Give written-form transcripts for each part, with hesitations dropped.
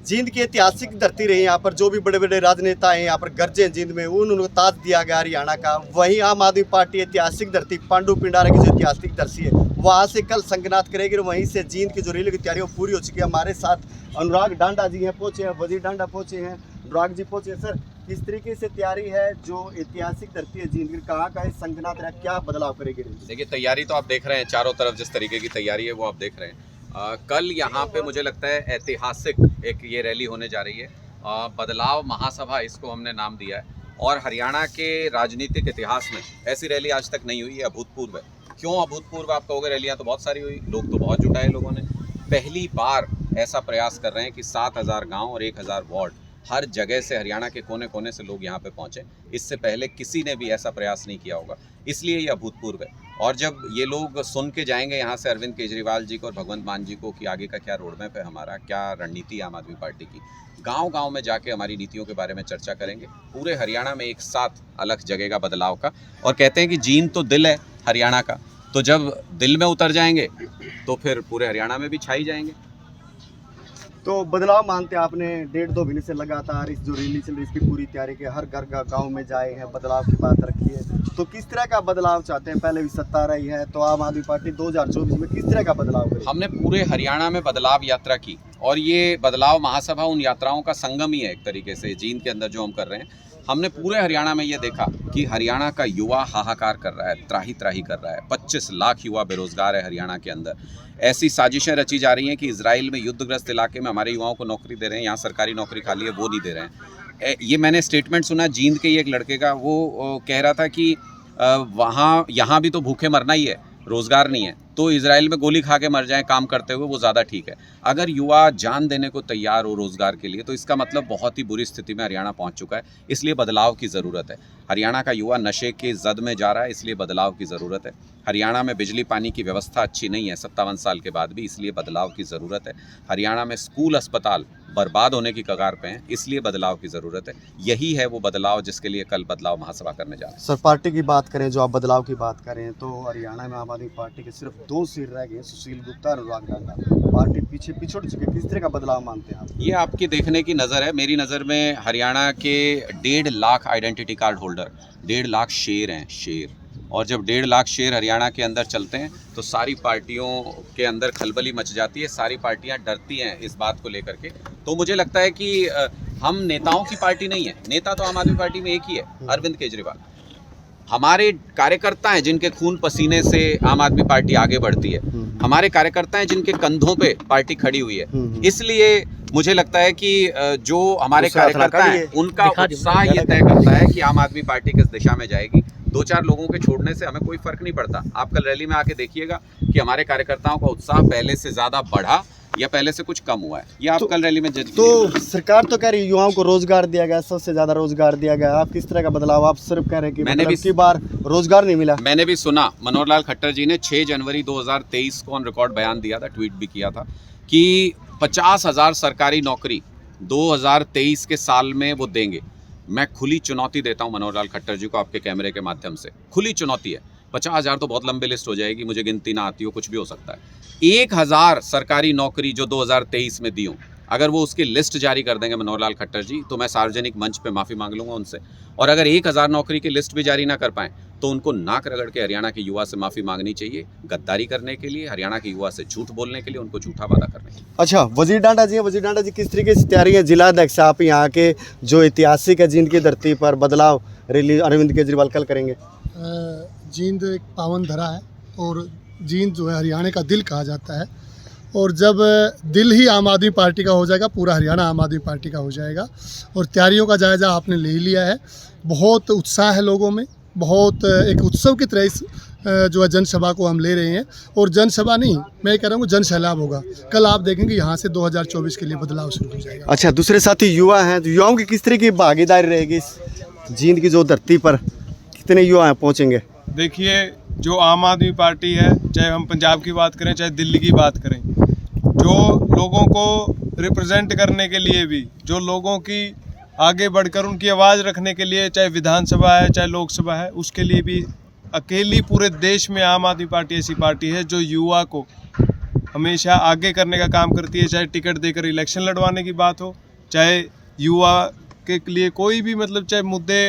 जींद की ऐतिहासिक धरती रही, यहाँ पर जो भी बड़े बड़े राजनेता हैं यहाँ पर गरजे जींद में, उनको ताज दिया गया हरियाणा का। वहीं आम आदमी पार्टी ऐतिहासिक धरती पांडु पिंडारा की जो ऐतिहासिक धरती है वहाँ से कल संगनाथ करेगी। वहीं से जींद की जो रैली की तैयारी वो पूरी हो चुकी है। हमारे साथ अनुराग डांडा जी हैं, पहुँचे हैं, वजीर डांडा पहुँचे हैं, अनुराग जी पहुँचे हैं। सर, किस तरीके से तैयारी है जो ऐतिहासिक धरती है जींद की, कहाँ का है संगनाथ रहा, क्या बदलाव करेगी? देखिए, तैयारी तो आप देख रहे हैं, चारों तरफ जिस तरीके की तैयारी है वो आप देख रहे हैं। कल यहाँ पे मुझे लगता है ऐतिहासिक एक ये रैली होने जा रही है। बदलाव महासभा इसको हमने नाम दिया है, और हरियाणा के राजनीतिक इतिहास में ऐसी रैली आज तक नहीं हुई है, अभूतपूर्व है। क्यों अभूतपूर्व आप कहोगे? रैलियाँ तो बहुत सारी हुई, लोग तो बहुत जुटाए लोगों ने। पहली बार ऐसा प्रयास कर रहे हैं कि 7000 गाँव और 1000 वार्ड, हर जगह से, हरियाणा के कोने कोने से लोग यहाँ पे पहुँचे। इससे पहले किसी ने भी ऐसा प्रयास नहीं किया होगा, इसलिए ये अभूतपूर्व है। और जब ये लोग सुन के जाएंगे यहाँ से अरविंद केजरीवाल जी को और भगवंत मान जी को कि आगे का क्या रोड मैप है हमारा, क्या रणनीति है आम आदमी पार्टी की, गांव-गांव में जाके हमारी नीतियों के बारे में चर्चा करेंगे। पूरे हरियाणा में एक साथ अलग जगेगा बदलाव का। और कहते हैं कि जींद तो दिल है हरियाणा का, तो जब दिल में उतर जाएंगे तो फिर पूरे हरियाणा में भी छाई जाएंगे। तो बदलाव मानते हैं आपने 1.5-2 महीने से लगातार इस जो रैली चल रही है इसकी पूरी तैयारी के, हर घर गांव में जाए हैं, बदलाव की बात रखी है। तो किस तरह का बदलाव चाहते हैं? पहले भी सत्ता रही है, तो आम आदमी पार्टी 2024 में किस तरह का बदलाव करेगी? हमने पूरे हरियाणा में बदलाव यात्रा की, और ये बदलाव महासभा उन यात्राओं का संगम ही है एक तरीके से। जींद के अंदर जो हम कर रहे हैं, हमने पूरे हरियाणा में ये देखा कि हरियाणा का युवा हाहाकार कर रहा है, त्राही त्राही कर रहा है। 25 लाख युवा बेरोजगार है हरियाणा के अंदर। ऐसी साजिशें रची जा रही हैं कि इजराइल में युद्धग्रस्त इलाके में हमारे युवाओं को नौकरी दे रहे हैं, यहाँ सरकारी नौकरी खाली है वो नहीं दे रहे हैं। ये मैंने स्टेटमेंट सुना जींद के ही एक लड़के का, वो कह रहा था कि वहाँ यहाँ भी तो भूखे मरना ही है, रोज़गार नहीं है, तो इजराइल में गोली खा के मर जाएं काम करते हुए, वो ज़्यादा ठीक है। अगर युवा जान देने को तैयार हो रोज़गार के लिए, तो इसका मतलब बहुत ही बुरी स्थिति में हरियाणा पहुंच चुका है। इसलिए बदलाव की ज़रूरत है। हरियाणा का युवा नशे के जद में जा रहा है, इसलिए बदलाव की ज़रूरत है। हरियाणा में बिजली पानी की व्यवस्था अच्छी नहीं है 57 साल के बाद भी, इसलिए बदलाव की ज़रूरत है। हरियाणा में स्कूल अस्पताल बर्बाद होने की कगार पे हैं, इसलिए बदलाव की ज़रूरत है। यही है वो बदलाव जिसके लिए कल बदलाव महासभा करने जा रहे हैं। सर, पार्टी की बात करें, जो आप बदलाव की बात करें, तो हरियाणा में आम आदमी पार्टी के सिर्फ 2 सीट रह गए, सुशील गुप्ता और अनुराग डांडा। पार्टी पीछे पिछड़ चुकी है। किस तरह का बदलाव मानते हैं आप? ये आपकी देखने की नज़र है। मेरी नज़र में हरियाणा के 1.5 lakh identity card holder, 1.5 lakh शेर हैं, शेर। और जब 1.5 लाख शेर हरियाणा के अंदर चलते हैं तो सारी पार्टियों के अंदर खलबली मच जाती है, सारी पार्टियां डरती हैं इस बात को लेकर के। तो मुझे लगता है कि हम नेताओं की पार्टी नहीं है, नेता तो आम आदमी पार्टी में एक ही है, अरविंद केजरीवाल। हमारे कार्यकर्ता हैं जिनके खून पसीने से आम आदमी पार्टी आगे बढ़ती है, हमारे कार्यकर्ता हैं जिनके कंधों पे पार्टी खड़ी हुई है। इसलिए मुझे लगता है कि जो हमारे कार्यकर्ता हैं उनका उत्साह ये तय करता है कि आम आदमी पार्टी किस दिशा में जाएगी। 2-4 लोगों के छोड़ने से हमें कोई फर्क नहीं पड़ता। आप कल रैली में आके देखिएगा कि हमारे कार्यकर्ताओं का उत्साह पहले से ज़्यादा बढ़ा या पहले से कुछ कम हुआ है, ये आप कल रैली में जज कीजिए। तो सरकार तो कह रही है युवाओं को रोजगार दिया गया, सबसे ज्यादा रोजगार दिया गया। आप किस तरह का बदलाव? आप सिर्फ कह रहे हैं कि मैंने भी की बार रोजगार नहीं मिला। मैंने भी सुना, मनोहर लाल खट्टर जी ने 6 जनवरी 2023 को ऑन रिकॉर्ड बयान दिया था, ट्वीट भी किया था कि 50,000 सरकारी नौकरी 2023 के साल में वो देंगे। मैं खुली चुनौती देता हूं मनोहर लाल खट्टर जी को आपके कैमरे के माध्यम से, खुली चुनौती है। 50,000 तो बहुत लंबी लिस्ट हो जाएगी, मुझे गिनती ना आती हो, कुछ भी हो सकता है। 1000 सरकारी नौकरी जो 2023 में दी हूँ, अगर वो उसकी लिस्ट जारी कर देंगे मनोहर लाल खट्टर जी, तो मैं सार्वजनिक मंच पे माफ़ी मांग लूँगा उनसे। और अगर 1000 नौकरी की लिस्ट भी जारी ना कर पाएँ तो उनको नाक रगड़ के हरियाणा के युवा से माफ़ी मांगनी चाहिए, गद्दारी करने के लिए, हरियाणा के युवा से झूठ बोलने के लिए, उनको झूठा वादा करने के लिए। अच्छा, वजीर डांडा जी हैं, वजीर डांडा जी किस तरीके से तैयारी है? जिला अध्यक्ष आप यहाँ के, जो ऐतिहासिक है जींद की धरती पर बदलाव रैली अरविंद केजरीवाल कल करेंगे। जींद एक पावन धरा है, और जींद जो है हरियाणा का दिल कहा जाता है, और जब दिल ही आम आदमी पार्टी का हो जाएगा, पूरा हरियाणा आम आदमी पार्टी का हो जाएगा। और तैयारियों का जायज़ा आपने ले लिया है, बहुत उत्साह है लोगों में, बहुत एक उत्सव की तरह इस जो है जनसभा को हम ले रहे हैं। और जनसभा नहीं, मैं कह रहा हूँ जन सैलाब होगा। कल आप देखेंगे यहाँ से 2024 के लिए बदलाव शुरू हो जाएगा। अच्छा, दूसरे साथी युवा हैं, तो युवाओं की किस तरह की भागीदारी रहेगी इस जींद की जो धरती पर? कितने युवा पहुँचेंगे? देखिए, जो आम आदमी पार्टी है, चाहे हम पंजाब की बात करें चाहे दिल्ली की बात करें, जो लोगों को रिप्रेजेंट करने के लिए भी, जो लोगों की आगे बढ़कर उनकी आवाज़ रखने के लिए, चाहे विधानसभा है चाहे लोकसभा है, उसके लिए भी अकेली पूरे देश में आम आदमी पार्टी ऐसी पार्टी है जो युवा को हमेशा आगे करने का काम करती है, चाहे टिकट देकर इलेक्शन लड़वाने की बात हो, चाहे युवा के लिए कोई भी मतलब चाहे मुद्दे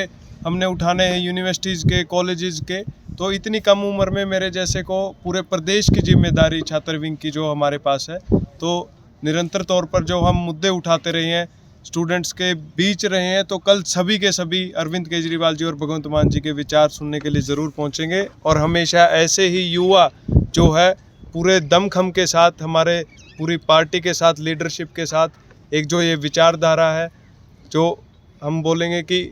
हमने उठाने हैं यूनिवर्सिटीज़ के, कॉलेजेस के, तो इतनी कम उम्र में मेरे जैसे को पूरे प्रदेश की जिम्मेदारी छात्र विंग की जो हमारे पास है, तो निरंतर तौर पर जो हम मुद्दे उठाते रहे हैं, स्टूडेंट्स के बीच रहे हैं, तो कल सभी के सभी अरविंद केजरीवाल जी और भगवंत मान जी के विचार सुनने के लिए ज़रूर पहुंचेंगे। और हमेशा ऐसे ही युवा जो है पूरे दमखम के साथ, हमारे पूरी पार्टी के साथ, लीडरशिप के साथ एक जो ये विचारधारा है, जो हम बोलेंगे कि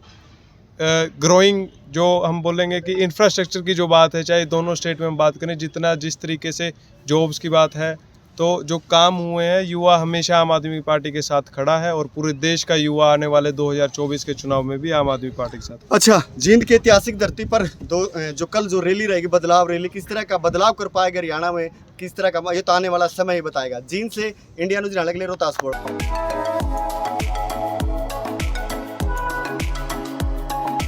ग्रोइंग, जो हम बोलेंगे कि इंफ्रास्ट्रक्चर की जो बात है, चाहे दोनों स्टेट में हम बात करें, जितना जिस तरीके से जॉब्स की बात है, तो जो काम हुए हैं, युवा हमेशा आम आदमी पार्टी के साथ खड़ा है और पूरे देश का युवा आने वाले 2024 के चुनाव में भी आम आदमी पार्टी के साथ। अच्छा, जींद की ऐतिहासिक धरती पर जो कल जो रैली रहेगी, बदलाव रैली, किस तरह का बदलाव कर पाएगा हरियाणा में, किस तरह का, ये तो आने वाला समय ही बताएगा। जींद से इंडिया न्यूज़ के लिए रोहतास बोर्ड।